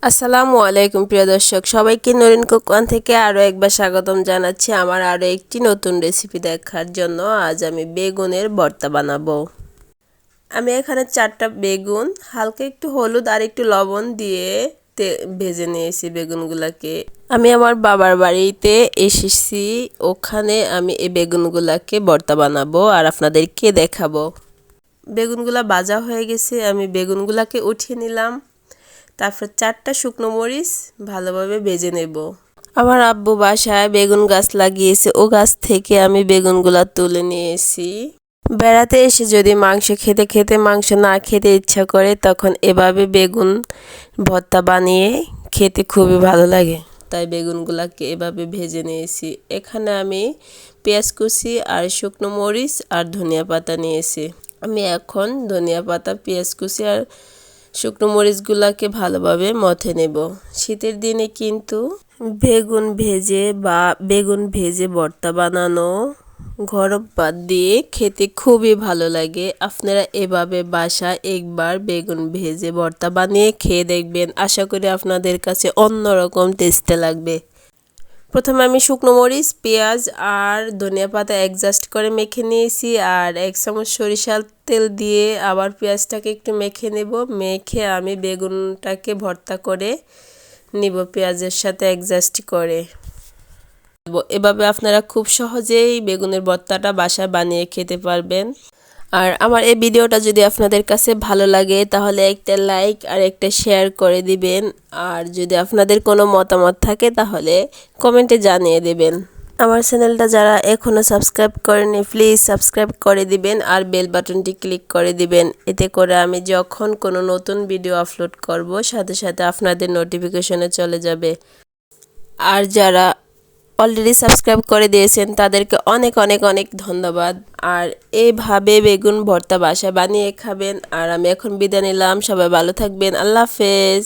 আসসালামু আলাইকুম প্রিয় দর্শক, সবাইকে নরিন কুকওয়ান থেকে আরও একবার স্বাগতম জানাচ্ছি আমার আরও একটি নতুন রেসিপি দেখার জন্য। আজ আমি বেগুনের ভর্তা বানাবো। আমি এখানে 4টা বেগুন হালকা একটু হলুদ আর একটু লবণ দিয়ে ভেজে নিয়েছি বেগুনগুলাকে। আমি আমার বাবার বাড়িতে এসেছি, ওখানে আমি এই বেগুনগুলাকে ভর্তা বানাবো আর আপনাদেরকে দেখাবো। বেগুনগুলা ভাজা হয়ে গেছে, আমি বেগুনগুলাকে উঠিয়ে নিলাম। তারপর 4টা শুকনো মরিচ ভালোভাবে ভেজে নেব। আমার আব্বু বাসায় বেগুন গাছ লাগিয়েছে, ও গাছ থেকে আমি বেগুনগুলা তুলে নিয়েছি। বেড়াতে এসে যদি মাংস খেতে খেতে মাংস না খেতে ইচ্ছা করে, তখন এভাবে বেগুন ভর্তা বানিয়ে খেতে খুবই ভালো লাগে। তাই বেগুনগুলাকে এভাবে ভেজে নিয়েছি। এখানে আমি পেঁয়াজ কুচি আর শুকনো মরিচ আর ধনিয়া পাতা নিয়েছি। আমি এখন ধনিয়া পাতা, পেঁয়াজ কুচি আর শুকনো মরিচগুলাকে ভালোভাবে মথে নেব। শীতের দিনে কিন্তু বেগুন ভেজে ভর্তা বানানো গরম ভাত দিয়ে খেতে খুবই ভালো লাগে। আপনারা এভাবে বাসায় একবার বেগুন ভেজে ভর্তা বানিয়ে খেয়ে দেখবেন, আশা করি আপনাদের কাছে অন্যরকম টেস্টে লাগবে। প্রথমে আমি শুকনো মরিচ, পেঁয়াজ আর ধনিয়া পাতা অ্যাডজাস্ট করে মেখে নিয়েছি, আর 1 চামচ সরিষার তেল দিয়ে আবার পেঁয়াজটাকে একটু মেখে নেব। মেখে আমি বেগুনটাকে ভর্তা করে নিব পেঁয়াজের সাথে অ্যাডজাস্ট করে। এভাবে আপনারা খুব সহজেই বেগুনের ভর্তাটা বাসায় বানিয়ে খেতে পারবেন। আর আমার এই ভিডিওটা যদি আপনাদের কাছে ভালো লাগে তাহলে একটা লাইক আর একটা শেয়ার করে দিবেন। আর যদি আপনাদের কোনো মতামত থাকে তাহলে কমেন্টে জানিয়ে দেবেন। আমার চ্যানেলটা যারা এখনও সাবস্ক্রাইব করেনি প্লিজ সাবস্ক্রাইব করে দিবেন আর বেল বাটনটি ক্লিক করে দিবেন। এতে করে আমি যখন কোনো নতুন ভিডিও আপলোড করব সাথে সাথে আপনাদের নোটিফিকেশনে চলে যাবে। আর যারা অলরেডি সাবস্ক্রাইব করে দিয়েছেন তাদেরকে অনেক অনেক অনেক ধন্যবাদ। আর এইভাবে বেগুন ভর্তা বাসায় বানিয়ে খাবেন। আর আমি এখন বিদায় নিলাম, সবাই ভালো থাকবেন, আল্লাহ হাফেজ।